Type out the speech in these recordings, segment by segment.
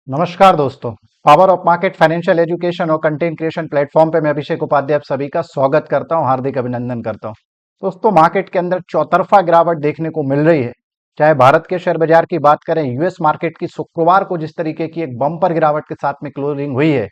नमस्कार दोस्तों। Power of market financial education और कंटेंट क्रिएशन प्लेटफॉर्म पे मैं अभिषेक उपाध्याय आप सभी का स्वागत करता हूं, हार्दिक अभिनंदन करता हूं। दोस्तों, मार्केट के अंदर चौतरफा गिरावट देखने को मिल रही है। चाहे भारत के शेयर बाजार की बात करें, यूएस मार्केट की शुक्रवार को जिस तरीके की एक बम्पर गिरावट के साथ में क्लोजिंग हुई है,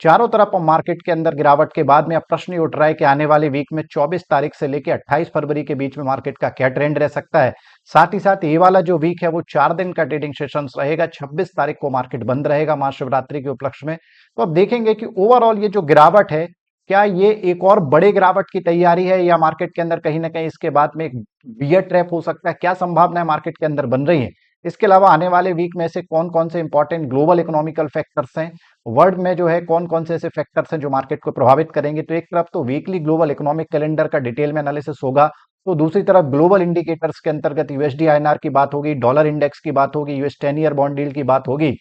चारों तरफ मार्केट के अंदर गिरावट के बाद में अब प्रश्न ये उठ रहा है कि आने वाले वीक में 24 तारीख से लेकर 28 फरवरी के बीच में मार्केट का क्या ट्रेंड रह सकता है। साथ ही साथ ये वाला जो वीक है वो 4 दिन का ट्रेडिंग सेशंस रहेगा। 26 तारीख को मार्केट बंद रहेगा महाशिवरात्रि के उपलक्ष्य में। तो अब देखेंगे कि ओवरऑल ये जो गिरावट है, क्या ये एक और बड़े गिरावट की तैयारी है या मार्केट के अंदर कहीं ना कहीं इसके बाद में एक बियर ट्रैप हो सकता है। क्या संभावनाएं मार्केट के अंदर बन रही है। इसके अलावा आने वाले वीक में से कौन कौन से इंपॉर्टेंट ग्लोबल इकोनॉमिकल फैक्टर्स हैं, वर्ल्ड में जो है कौन कौन से ऐसे फैक्टर्स हैं जो मार्केट को प्रभावित करेंगे। तो एक तरफ तो वीकली ग्लोबल इकोनॉमिक कैलेंडर का डिटेल में एनालिसिस होगा, तो दूसरी तरफ ग्लोबल इंडिकेटर्स के अंतर्गत यूएसडी आईएनआर की बात होगी, डॉलर इंडेक्स की बात होगी, यूएस 10 ईयर बॉन्ड डील की बात होगी।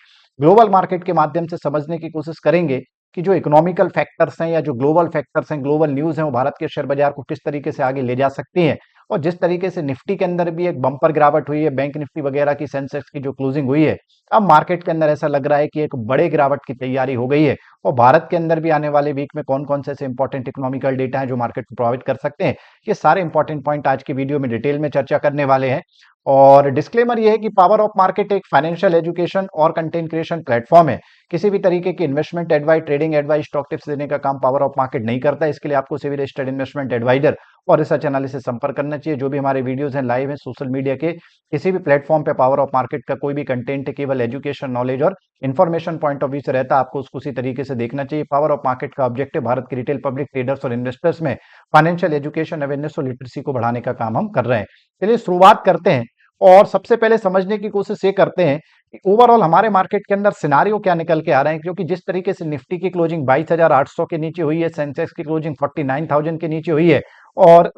ग्लोबल मार्केट के माध्यम से समझने की कोशिश करेंगे कि जो इकोनॉमिकल फैक्टर्स हैं या जो ग्लोबल फैक्टर्स हैं, ग्लोबल न्यूज हैं, वो भारत के शेयर बाजार को किस तरीके से आगे ले जा सकती हैं। और जिस तरीके से निफ्टी के अंदर भी एक बम्पर गिरावट हुई है, बैंक निफ्टी वगैरह की, सेंसेक्स की जो क्लोजिंग हुई है, अब मार्केट के अंदर ऐसा लग रहा है कि एक बड़े गिरावट की तैयारी हो गई है। और भारत के अंदर भी आने वाले वीक में कौन कौन से ऐसे इंपॉर्टेंट इकोनॉमिकल डेटा है जो मार्केट को प्रभावित कर सकते हैं, ये सारे इंपॉर्टेंट पॉइंट आज की वीडियो में डिटेल में चर्चा करने वाले हैं। और डिस्क्लेमर ये है कि पावर ऑफ मार्केट एक फाइनेंशियल एजुकेशन और कंटेंट क्रिएशन प्लेटफॉर्म है। किसी भी तरीके की investment advice, trading advice, stock tips देने का काम पावर ऑफ मार्केट नहीं करता। इसके लिए आपको सिविल रजिस्टर्ड इन्वेस्टमेंट एडवाइजर और रिसर्च एनालिस्ट से संपर्क करना चाहिए। जो भी हमारे वीडियोस हैं, लाइव हैं सोशल मीडिया के किसी भी प्लेटफॉर्म पे, पावर ऑफ मार्केट का कोई भी कंटेंट है केवल एजुकेशन, नॉलेज और इन्फॉर्मेशन पॉइंट ऑफ व्यू से रहता है। आपको उसको उसी तरीके से देखना चाहिए। पावर ऑफ मार्केट का ऑब्जेक्टिव भारत के रिटेल पब्लिक, ट्रेडर्स और इन्वेस्टर्स में फाइनेंशियल एजुकेशन, अवेयरनेस और लिटरेसी को बढ़ाने का काम हम कर रहे हैं। चलिए शुरुआत करते हैं और सबसे पहले समझने की कोशिश ये करते हैं कि ओवरऑल हमारे मार्केट के अंदर सिनारियो क्या निकल के आ रहे हैं। क्योंकि जिस तरीके से निफ्टी की क्लोजिंग 22,800 के नीचे हुई है, सेंसेक्स की क्लोजिंग 49,000 के नीचे हुई है और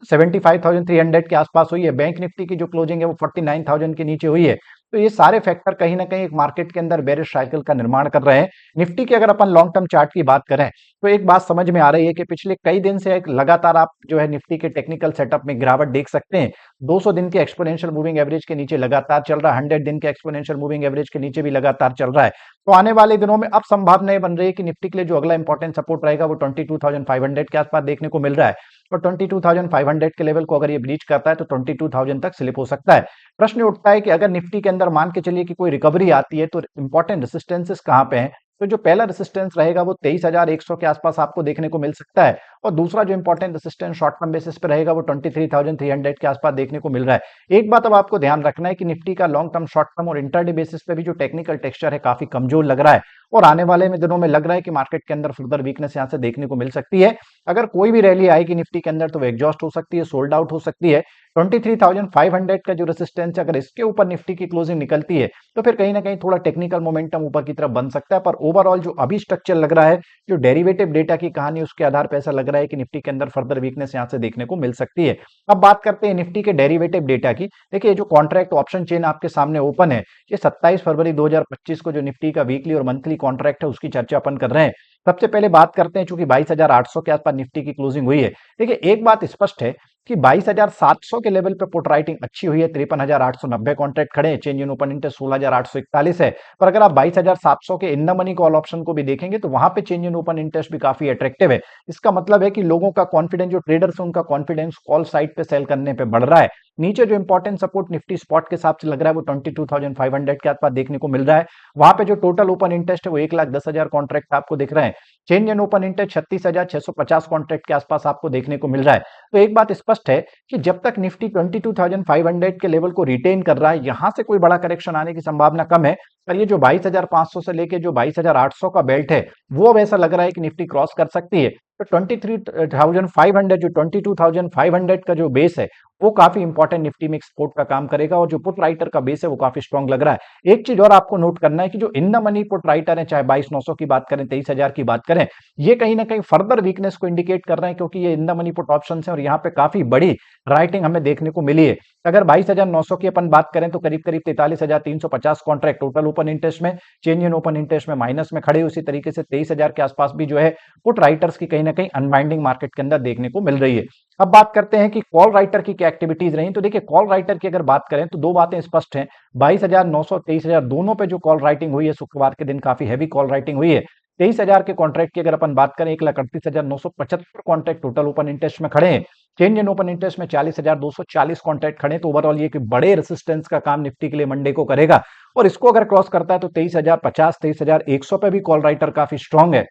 75,300 के आसपास हुई है, बैंक निफ्टी की जो क्लोजिंग है वो 49,000 के नीचे हुई है। तो ये सारे फैक्टर कहीं ना कहीं एक मार्केट के अंदर बेरिश साइकिल का निर्माण कर रहे हैं। निफ्टी की अगर अपन लॉन्ग टर्म चार्ट की बात करें तो एक बात समझ में आ रही है कि पिछले कई दिन से एक लगातार आप जो है निफ्टी के टेक्निकल सेटअप में गिरावट देख सकते हैं। 200 दिन के एक्सपोनेंशियल मूविंग एवरेज के नीचे लगातार चल रहा है, 100 दिन के एक्सपोनेंशियल मूविंग एवरेज के नीचे भी लगातार चल रहा है। तो आने वाले दिनों में अब संभावनाएं बन रही है कि निफ्टी के लिए जो अगला इंपॉर्टेंट सपोर्ट रहेगा वो 22,500 के आसपास देखने को मिल रहा है। और 22,500 के लेवल को अगर ये ब्रीच करता है तो 22,000 तक स्लिप हो सकता है। प्रश्न उठता है कि अगर निफ्टी के अंदर मान के चलिए कि कोई रिकवरी आती है तो इंपॉर्टेंट रेसिस्टेंसेस कहां पे हैं। तो जो पहला रेसिस्टेंस रहेगा वो 23,100 के आसपास आपको देखने को मिल सकता है। और दूसरा जो important resistance short term basis पे रहेगा वो 23,300 के आसपास देखने को मिल रहा है। एक बात अब आपको ध्यान रखना है कि निफ्टी का लॉन्ग टर्म, शॉर्ट टर्म और इंटरडे बेसिस पे भी जो टेक्निकल टेक्सचर है काफी कमजोर लग रहा है। और आने वाले में दिनों में लग रहा है कि मार्केट के अंदर फर्दर वीकनेस यहां से देखने को मिल सकती है। अगर कोई भी रैली आएगी निफ्टी के अंदर तो वो एग्जॉस्ट हो सकती है, सोल्ड आउट हो सकती है। 23,500 का जो रेसिस्टेंस है, अगर इसके ऊपर निफ्टी की क्लोजिंग निकलती है तो फिर कहीं ना कहीं थोड़ा टेक्निकल मोमेंटम ऊपर की तरफ बन सकता है। पर ओवरऑल जो अभी स्ट्रक्चर लग रहा है, जो डेरिवेटिव डेटा की कहानी, उसके आधार पर ऐसा लग रहा है कि निफ्टी के अंदर फर्दर वीकनेस यहां से देखने को मिल सकती है। अब बात करते हैं निफ्टी के डेरिवेटिव डेटा की। देखिए, जो कॉन्ट्रैक्ट ऑप्शन चेन आपके सामने ओपन है, ये 27 फरवरी 2025 को जो निफ्टी का वीकली और मंथली कॉन्ट्रैक्ट है उसकी चर्चा अपन कर रहे हैं। सबसे पहले बात करते हैं, चूंकि 22,800 के आसपास निफ्टी की क्लोजिंग हुई है। देखिए, एक बात स्पष्ट है कि 22,700 के लेवल पे पुट राइटिंग अच्छी हुई है। 53,890 कॉन्ट्रैक्ट खड़े हैं। चेंज इन ओपन इंटरेस्ट 16,841 है। पर अगर आप 22,700 के in the money call option को भी देखेंगे तो वहां पे चेंज इन ओपन इंटरेस्ट भी काफी अट्रैक्टिव है। इसका मतलब है कि लोगों का कॉन्फिडेंस, जो ट्रेडर्स है उनका कॉन्फिडेंस कॉल साइड पे सेल करने पे बढ़ रहा है। नीचे जो इंपॉर्टेंट सपोर्ट निफ्टी स्पॉट के हिसाब से लग रहा है वो 22,500 के आसपास देखने को मिल रहा है। वहां पे जो टोटल ओपन इंटरेस्ट है वो 1,10,000 कॉन्ट्रैक्ट आपको दिख रहे हैं। Change in open interest 36,650 contract के आसपास आपको देखने को मिल रहा है। तो एक बात स्पष्ट है कि जब तक निफ्टी 22,500 के लेवल को रिटेन कर रहा है, यहां से कोई बड़ा करेक्शन आने की संभावना कम है। पर ये जो 22,500 से लेके जो 22,800 का बेल्ट है, वो अब ऐसा लग रहा है कि निफ्टी क्रॉस कर सकती है। तो 23,500, जो 22,500 का जो बेस है, वो काफी इंपॉर्टेंट निफ्टी में सपोर्ट का काम करेगा। और जो पुट राइटर का बेस है वो काफी स्ट्रॉन्ग लग रहा है। एक चीज और आपको नोट करना है कि जो in the money put writer है, चाहे 22,900 की बात करें, 23,000 की बात करें, ये कहीं ना कहीं फर्दर वीकनेस को इंडिकेट कर रहे हैं। क्योंकि ये in the money put option है और यहाँ पे काफी बड़ी राइटिंग हमें देखने को मिली है। अगर 22,900 की अपन बात करें तो करीब करीब 43,350 कॉन्ट्रैक्ट टोटल ओपन इंटरेस्ट में, चेंज इन ओपन इंटरेस्ट में माइनस में खड़े, उसी तरीके से 23,000 के आसपास भी जो है पुट राइटर्स की कहीं ना कहीं अनवाइंडिंग मार्केट के अंदर देखने को मिल रही है। अब बात करते हैं कि कॉल राइटर की क्या एक्टिविटीज रही। तो देखिए, कॉल राइटर की अगर बात करें तो दो बातें स्पष्ट हैं। 22,900 23,000 दोनों पे जो कॉल राइटिंग हुई है शुक्रवार के दिन, काफी हैवी कॉल राइटिंग हुई है। 23,000 के कॉन्ट्रैक्ट की अगर अपन बात करें, 1,38,975 कॉन्ट्रैक्ट टोटल ओपन इंटरेस्ट में खड़े हैं। चेंज इन ओपन इंटरेस्ट में 40,240 कॉन्ट्रैक्ट खड़े। तो ओवरऑल ये कि बड़े रेसिस्टेंस का काम निफ्टी के लिए मंडे को करेगा, और इसको अगर क्रॉस करता है तो 23,050 23,100 पे भी कॉल राइटर काफी स्ट्रांग है।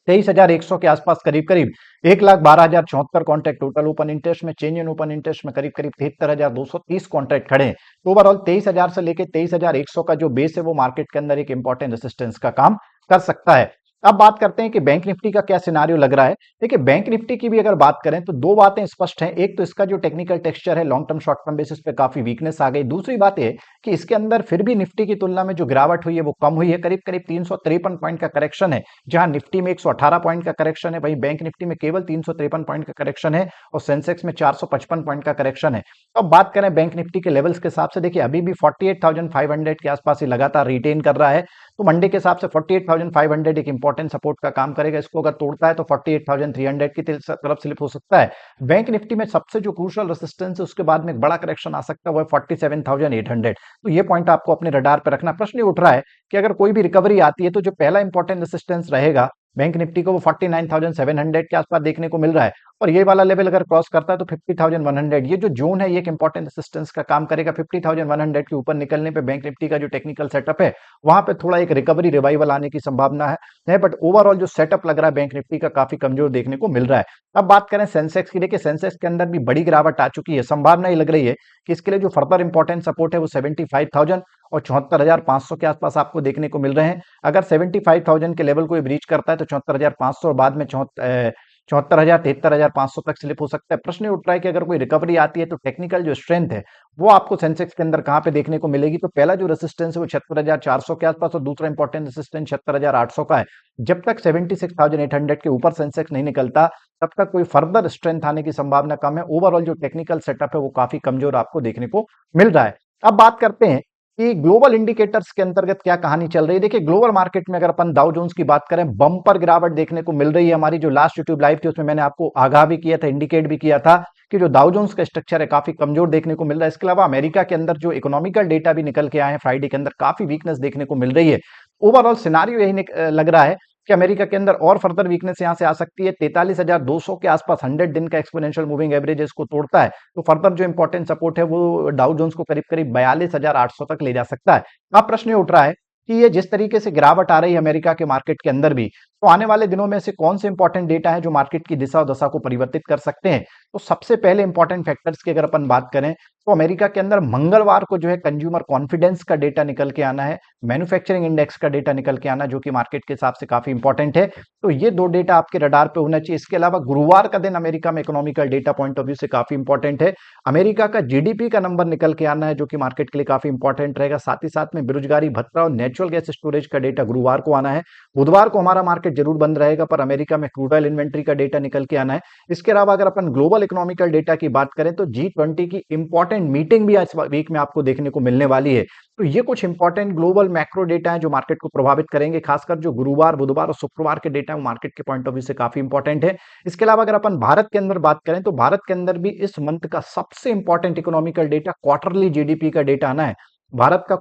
23,100 के आसपास करीब करीब 1,12,074 कॉन्ट्रैक्ट टोटल ओपन इंटरेस्ट में, चेंज इन ओपन इंटरेस्ट में करीब करीब 73,230 कॉन्ट्रैक्ट खड़े हैं। तो ओवरऑल 23,000 से लेकर 23,100 का जो बेस है वो मार्केट के अंदर एक इंपॉर्टेंट रेसिस्टेंस का काम कर सकता है। अब बात करते हैं कि बैंक निफ्टी का क्या सिनारियो लग रहा है। देखिए, बैंक निफ्टी की भी अगर बात करें तो दो बातें स्पष्ट हैं। एक तो इसका जो टेक्निकल टेक्सचर है, long term short term basis पे काफी वीकनेस आ गई। दूसरी बात है कि इसके अंदर फिर भी निफ्टी की तुलना में जो गिरावट हुई है वो कम हुई है। करीब करीब 353 पॉइंट का करेक्शन है। जहां निफ्टी में 118 पॉइंट का करेक्शन है, वहीं बैंक निफ्टी में केवल 353 पॉइंट का करेक्शन है, और सेंसेक्स में 455 पॉइंट का करेक्शन है। तो अब बात करें बैंक निफ्टी के लेवल्स के हिसाब से, देखिए अभी भी 48,500 के आसपास ही लगातार रिटेन कर रहा है। तो मंडे के हिसाब से 48,500 एक इंपॉर्टेंट सपोर्ट का काम करेगा। इसको अगर तोड़ता है तो 48,300 की तरफ स्लिप हो सकता है। बैंक निफ्टी में सबसे जो क्रूशियल रेसिस्टेंस है उसके बाद में एक बड़ा करेक्शन आ सकता है, वो है 47,800। तो ये पॉइंट आपको अपने रडार पर रखना। प्रश्न उठ रहा है कि अगर कोई भी रिकवरी आती है तो जो पहला इंपॉर्टेंट रेसिस्टेंस रहेगा बैंक निफ्टी को, वो 49,700 के आसपास देखने को मिल रहा है, और ये वाला लेवल अगर क्रॉस करता है तो 50,100, ये जो जोन है ये एक इंपॉर्टेंट रेसिस्टेंस का काम करेगा। 50,100 के ऊपर निकलने पे बैंक निफ्टी का जो टेक्निकल सेटअप है वहां पे थोड़ा एक रिकवरी रिवाइवल आने की संभावना है, बट ओवरऑल जो सेटअप लग रहा है बैंक निफ्टी का काफी कमजोर देखने को मिल रहा है। अब बात करें सेंसेक्स की, देखिए सेंसेक्स के अंदर भी बड़ी गिरावट आ चुकी है। संभावना ये लग रही है कि इसके लिए जो फर्दर इंपॉर्टेंट सपोर्ट है वो 75,000 और 74,500 के आसपास आपको देखने को मिल रहे हैं। अगर 75,000 के लेवल को ब्रीच करता है तो 74,500 और बाद में 74,000 73,500 तक स्लिप हो सकता है। प्रश्न उठ रहा है कि अगर कोई रिकवरी आती है तो टेक्निकल जो स्ट्रेंथ है वो आपको सेंसेक्स के अंदर कहां पे देखने को मिलेगी। तो पहला जो रेसिस्टेंस है वो 76,400 के आसपास, और दूसरा इंपॉर्टेंट रेसिस्टेंस 76,800 का है। जब तक 76,800 के ऊपर सेंसेक्स नहीं निकलता तब तक कोई फर्दर स्ट्रेंथ आने की संभावना कम है। ओवरऑल जो टेक्निकल सेटअप है वो काफी कमजोर आपको देखने को मिल रहा है। अब बात करते हैं कि ग्लोबल इंडिकेटर्स के अंतर्गत क्या कहानी चल रही है। देखिए, ग्लोबल मार्केट में अगर अपन डाउ जोन्स की बात करें, बम्पर गिरावट देखने को मिल रही है। हमारी जो लास्ट यूट्यूब लाइव थी उसमें मैंने आपको आगाह भी किया था, इंडिकेट भी किया था कि जो डाउ जोन्स का स्ट्रक्चर है काफी कमजोर देखने को मिल रहा है। इसके अलावा अमेरिका के अंदर जो इकोनॉमिकल डेटा भी निकल के आए हैं फ्राइडे के अंदर, काफी वीकनेस देखने को मिल रही है। ओवरऑल सिनारियो यही लग रहा है कि अमेरिका के अंदर और फर्दर वीकनेस यहां से आ सकती है। 43,200 के आसपास 100 दिन का एक्सपोनेंशियल मूविंग एवरेज इसको तोड़ता है तो फर्दर जो इंपॉर्टेंट सपोर्ट है वो डाउ जोन्स को करीब करीब 42,800 तक ले जा सकता है। अब प्रश्न ये उठ रहा है कि ये जिस तरीके से गिरावट आ रही है अमेरिका के मार्केट के अंदर भी, तो आने वाले दिनों में से कौन से इंपॉर्टेंट डेटा है जो मार्केट की दिशा और दशा को परिवर्तित कर सकते हैं। तो सबसे पहले इंपॉर्टेंट फैक्टर्स की अगर अपन बात करें तो अमेरिका के अंदर मंगलवार को जो है कंज्यूमर कॉन्फिडेंस का डेटा निकल के आना है, मैन्युफैक्चरिंग इंडेक्स का डेटा निकल के आना, जो कि मार्केट के हिसाब से काफी इंपॉर्टेंट है। तो ये दो डेटा आपके रडार पे होना चाहिए। इसके अलावा गुरुवार का दिन अमेरिका में economical data point of view से काफी इंपॉर्टेंट है। अमेरिका का जीडीपी का नंबर निकल के आना है जो कि मार्केट के लिए काफी इंपॉर्टेंट रहेगा। साथ ही साथ में बेरोजगारी भत्ता और नेचुरल गैस स्टोरेज का डेटा गुरुवार को आना है। बुधवार को हमारा मार्केट जरूर बंद रहेगा, पर अमेरिका में क्रूड ऑयल इन्वेंट्री का डेटा निकल के आना है। इसके अलावा अगर अपन ग्लोबल इकोनॉमिकल डेटा की बात करें तो G20 की इंपॉर्टेंट मीटिंग भी इस वीक में आपको देखने को मिलने वाली है। तो ये कुछ इंपॉर्टेंट ग्लोबल मैक्रो डेटा है जो मार्केट को प्रभावित करेंगे। खासकर जो गुरुवार, बुधवार और शुक्रवार के डेटा है वो मार्केट के पॉइंट ऑफ व्यू से काफी इंपॉर्टेंट है। इसके अलावा अगर अपन भारत के अंदर बात करें तो भारत के अंदर भी इस मंथ का सबसे important economical data quarterly GDP का डेटा आना है। भारत का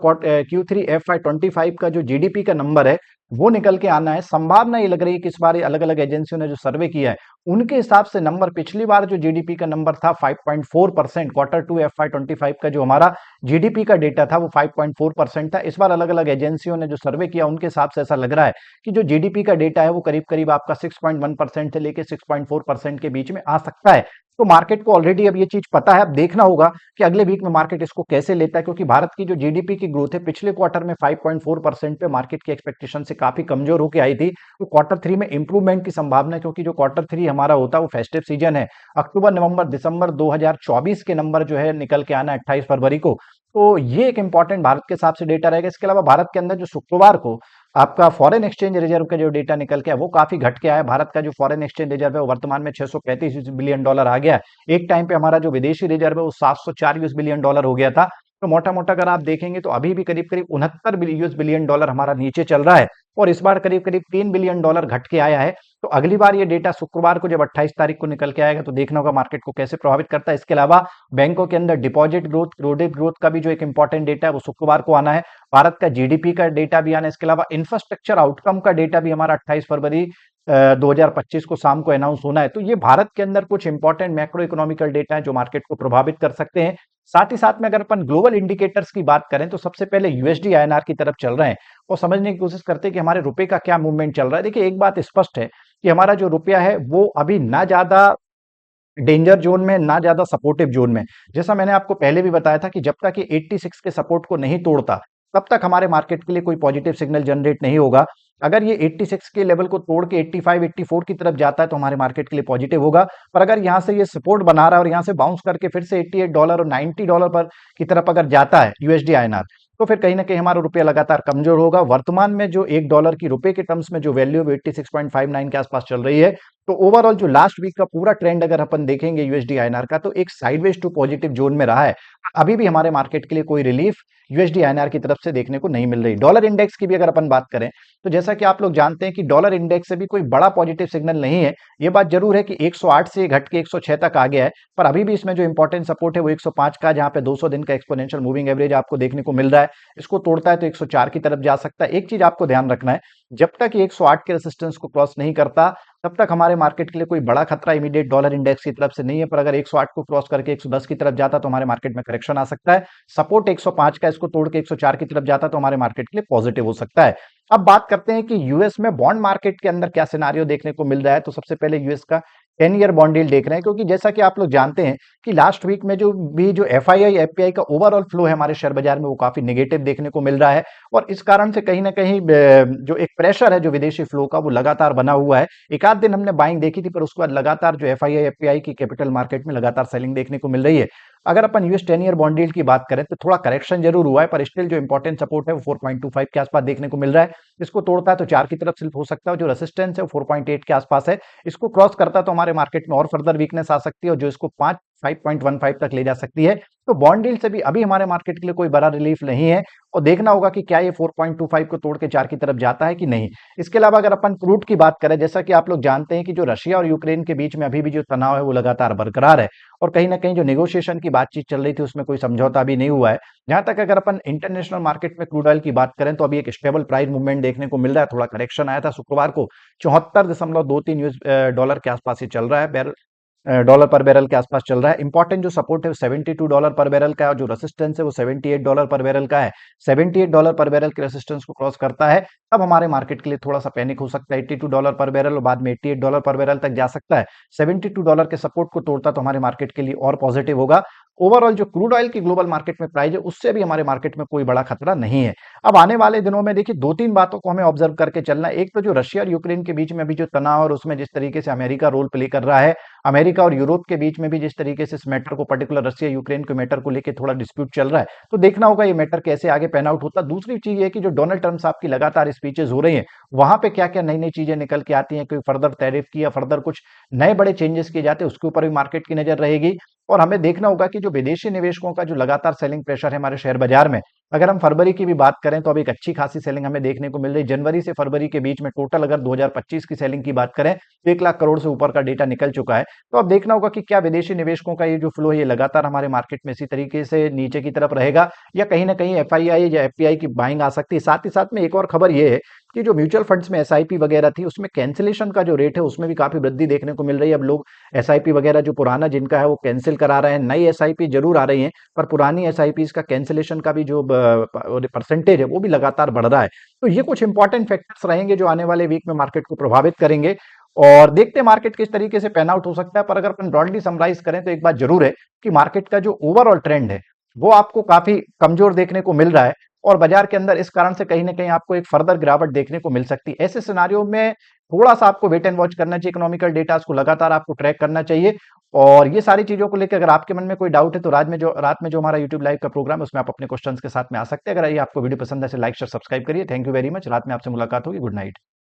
Q3 FY25 का जो जीडीपी का नंबर है वो निकल के आना है। संभावना ये लग रही है कि इस बार अलग अलग एजेंसियों ने जो सर्वे किया है उनके हिसाब से नंबर, पिछली बार जो जीडीपी का नंबर था 5.4%, Q2 FY25 का जो हमारा जीडीपी का डेटा था वो 5.4% था। इस बार अलग अलग एजेंसियों ने जो सर्वे किया उनके हिसाब से ऐसा लग रहा है कि जो जीडीपी का डेटा है वो करीब करीब आपका 6.1% से लेके 6.4% के बीच में आ सकता है। तो मार्केट को ऑलरेडी अब ये चीज पता है। अब देखना होगा कि अगले वीक में मार्केट इसको कैसे लेता है, क्योंकि भारत की जो जीडीपी की ग्रोथ है पिछले क्वार्टर में 5.4% पे मार्केट की एक्सपेक्टेशन से काफी कमजोर होकर आई थी। तो Q3 में इंप्रूवमेंट की संभावना है, क्योंकि जो Q3 हमारा होता है वो फेस्टिव सीजन है। अक्टूबर, नवंबर, दिसंबर 2024 के नंबर जो है निकल के आना 28 फरवरी को। तो ये एक इंपॉर्टेंट भारत के हिसाब से डेटा रहेगा। इसके अलावा भारत के अंदर जो शुक्रवार को आपका फॉरेन एक्सचेंज रिजर्व का जो डेटा निकल के है वो काफी घट के आया है। भारत का जो फॉरेन एक्सचेंज रिजर्व है वो वर्तमान में $635 बिलियन आ गया है। एक टाइम पे हमारा जो विदेशी रिजर्व है वो $704 बिलियन हो गया था। तो मोटा मोटा अगर आप देखेंगे तो अभी भी करीब करीब $69 बिलियन हमारा नीचे चल रहा है। और इस बार करीब करीब $3 बिलियन घट के आया है। तो अगली बार ये डेटा शुक्रवार को जब 28 तारीख को निकल के आएगा तो देखना होगा मार्केट को कैसे प्रभावित करता है। इसके अलावा बैंकों के अंदर डिपॉजिट ग्रोथ, क्रेडिट ग्रोथ का भी जो एक इंपॉर्टेंट डेटा है वो शुक्रवार को आना है। भारत का जीडीपी का डेटा भी आना है। इसके अलावा इंफ्रास्ट्रक्चर आउटकम का डेटा भी हमारा 28 फरवरी 2025 को शाम को अनाउंस होना है। तो ये भारत के अंदर कुछ इंपॉर्टेंट मैक्रो इकोनॉमिकल डेटा है जो मार्केट को प्रभावित कर सकते हैं। साथ ही साथ में अगर अपन ग्लोबल इंडिकेटर्स की बात करें तो सबसे पहले यूएसडी आईएनआर की तरफ चल रहे हैं और समझने की कोशिश करते हैं कि हमारे रुपए का क्या मूवमेंट चल रहा है। देखिए, एक बात स्पष्ट है कि हमारा जो रुपया है वो अभी ना ज्यादा डेंजर जोन में, ना ज्यादा सपोर्टिव जोन में। जैसा मैंने आपको पहले भी बताया था कि जब तक ये 86 के सपोर्ट को नहीं तोड़ता तब तक हमारे मार्केट के लिए कोई पॉजिटिव सिग्नल जनरेट नहीं होगा। अगर ये 86 के लेवल को तोड़ के 85 84 की तरफ जाता है तो हमारे मार्केट के लिए पॉजिटिव होगा। पर अगर यहां से ये सपोर्ट बना रहा है और यहां से बाउंस करके फिर से $88 और $90 पर की तरफ अगर जाता है यूएसडी आईएनआर, तो फिर कहीं ना कहीं हमारा रुपया लगातार कमजोर होगा। वर्तमान में जो $1 की रुपए के टर्म्स में जो वैल्यू 86.59 के आसपास चल रही है, तो ओवरऑल जो लास्ट वीक का पूरा ट्रेंड अगर अपन देखेंगे यूएसडी आईएनआर का, तो एक साइडवेज टू पॉजिटिव जोन में रहा है। अभी भी हमारे मार्केट के लिए कोई रिलीफ यूएसडी आईएनआर की तरफ से देखने को नहीं मिल रही। डॉलर इंडेक्स की भी अगर अपन बात करें तो जैसा कि आप लोग जानते हैं कि डॉलर इंडेक्स से भी कोई बड़ा पॉजिटिव सिग्नल नहीं है। ये बात जरूर है कि 108 से घट के 106 तक आ गया है, पर अभी भी इसमें जो इंपॉर्टेंट सपोर्ट है वो 105 का, जहां पे 200 दिन का एक्सपोनेंशियल मूविंग एवरेज आपको देखने को मिल रहा है। इसको तोड़ता है तो 104 की तरफ जा सकता है। एक चीज आपको ध्यान रखना है, जब तक ये 108 के रेसिस्टेंस को क्रॉस नहीं करता तब तक हमारे मार्केट के लिए कोई बड़ा खतरा इमीडिएट डॉलर इंडेक्स की तरफ से नहीं है। पर अगर 108 को क्रॉस करके 110 की तरफ जाता तो हमारे मार्केट में करेक्शन आ सकता है। सपोर्ट 105 का, इसको तोड़ के 104 की तरफ जाता तो हमारे मार्केट के लिए पॉजिटिव हो सकता है। अब बात करते हैं कि यूएस में बॉन्ड मार्केट के अंदर क्या सिनारियो देखने को मिल रहा है। तो सबसे पहले यूएस का 10 ईयर बॉन्ड डील देख रहे हैं, क्योंकि जैसा कि आप लोग जानते हैं कि लास्ट वीक में जो एफआईआई एफपीआई का ओवरऑल फ्लो है हमारे शेयर बाजार में वो काफी नेगेटिव देखने को मिल रहा है। और इस कारण से कहीं ना कहीं जो एक प्रेशर है जो विदेशी फ्लो का वो लगातार बना हुआ है। एक आध दिन हमने बाइंग देखी थी, पर उसके बाद लगातार जो एफआईआई एफपीआई की कैपिटल मार्केट में लगातार सेलिंग देखने को मिल रही है। अगर अपन यूएस 10 ईयर बॉन्ड डील की बात करें तो थोड़ा करेक्शन जरूर हुआ है, पर स्टिल जो इंपॉर्टेंट सपोर्ट है वो 4.25 के आसपास देखने को मिल रहा है। इसको तोड़ता है तो 4 की तरफ स्लिप हो सकता है। जो रेसिस्टेंस है वो 4.8 के आसपास है। इसको क्रॉस करता है तो हमारे मार्केट में और फर्दर वीकनेस आ सकती है और जो इसको 5.15 तक ले जा सकती है। तो बॉन्ड डील से भी अभी हमारे मार्केट के लिए कोई बड़ा रिलीफ नहीं है और देखना होगा कि क्या ये 4.25 को तोड़ के 4 की तरफ जाता है कि नहीं। इसके अलावा अगर अपन क्रूड की बात करें, जैसा कि आप लोग जानते हैं कि जो रशिया और यूक्रेन के बीच में अभी भी जो तनाव है वो लगातार बरकरार है और कहीं ना कहीं जो नेगोशिएशन की बातचीत चल रही थी उसमें कोई समझौता भी नहीं हुआ है। जहां तक अगर अपन इंटरनेशनल मार्केट में क्रूड ऑयल की बात करें तो अभी एक स्टेबल प्राइस मूवमेंट देखने को मिल रहा है। थोड़ा करेक्शन आया था शुक्रवार को, 74.23 यूएस डॉलर के आसपास ही चल रहा है, डॉलर पर बैरल के आसपास चल रहा है। इंपॉर्टेंट जो सपोर्ट है वो $72 पर बैरल का है और जो रेसिस्टेंस है वो $78 पर बैरल का है। $78 पर बैरल के रेसिस्टेंस को क्रॉस करता है तब हमारे मार्केट के लिए थोड़ा सा पैनिक हो सकता है। $82 पर बैरल और बाद में $88 पर बैरल तक जा सकता है। $72 के सपोर्ट को तोड़ता तो हमारे मार्केट के लिए और पॉजिटिव होगा। ओवरऑल जो क्रूड ऑयल की ग्लोबल मार्केट में प्राइस है उससे भी हमारे मार्केट में कोई बड़ा खतरा नहीं है। अब आने वाले दिनों में देखिए 2-3 बातों को हमें ऑब्जर्व करके चलना है। एक तो जो रशिया और यूक्रेन के बीच में अभी जो तनाव और उसमें जिस तरीके से अमेरिका रोल प्ले कर रहा है, अमेरिका और यूरोप के बीच में भी जिस तरीके से इस मैटर को, पर्टिकुलर रशिया यूक्रेन के मैटर को लेकर थोड़ा डिस्प्यूट चल रहा है, तो देखना होगा ये मैटर कैसे आगे पैन आउट होता है। दूसरी चीज ये कि जो डोनाल्ड ट्रंप साहब की लगातार स्पीचेस हो रही हैं वहां पे क्या क्या नई नई चीजें निकल के आती हैं, कोई फर्दर टैरिफ की या फर्दर कुछ नए बड़े चेंजेस किए जाते हैं उसके ऊपर भी मार्केट की नजर रहेगी। और हमें देखना होगा कि जो विदेशी निवेशकों का जो लगातार सेलिंग प्रेशर है हमारे शेयर बाजार में, अगर हम फरवरी की भी बात करें तो अब एक अच्छी खासी सेलिंग हमें देखने को मिल रही है। जनवरी से फरवरी के बीच में टोटल अगर 2025 की सेलिंग की बात करें तो 1 लाख करोड़ से ऊपर का डेटा निकल चुका है। तो अब देखना होगा कि क्या विदेशी निवेशकों का ये जो फ्लो है ये लगातार हमारे मार्केट में इसी तरीके से नीचे की तरफ रहेगा या कहीं ना कहीं एफआईआई या एफपीआई की बाइंग आ सकती है। साथ ही साथ में एक और खबर ये है कि जो म्यूचुअल फंड्स में एसआईपी वगैरह थी उसमें कैंसिलेशन का जो रेट है उसमें भी काफी वृद्धि देखने को मिल रही है। अब लोग एसआईपी वगैरह जो पुराना जिनका है वो कैंसिल करा रहे हैं, नई एसआईपी जरूर आ रही है पर पुरानी एसआईपी का कैंसिलेशन का भी जो परसेंटेज है वो भी लगातार बढ़ रहा है। तो ये कुछ इंपॉर्टेंट फैक्टर्स रहेंगे जो आने वाले वीक में मार्केट को प्रभावित करेंगे और देखते हैं मार्केट किस तरीके से पैन आउट हो सकता है। पर अगर अपन ब्रॉडली समराइज करें तो एक बात जरूर है कि मार्केट का जो ओवरऑल ट्रेंड है वो आपको काफी कमजोर देखने को मिल रहा है और बाजार के अंदर इस कारण से कहीं ना कहीं आपको एक फर्दर गिरावट देखने को मिल सकती है। ऐसे सिनारियों में थोड़ा सा आपको वेट एंड वॉच करना चाहिए, इकोनॉमिकल डेटा को लगातार आपको ट्रैक करना चाहिए। और ये सारी चीजों को लेकर अगर आपके मन में कोई डाउट है तो रात में जो हमारा यूट्यूब लाइव का प्रोग्राम है उसमें आप अपने क्वेश्चंस के साथ में आ सकते हैं। अगर ये आपको वीडियो पसंद है लाइक शेयर सब्सक्राइब करिए। Thank you very much. रात में आपसे मुलाकात होगी। Good night.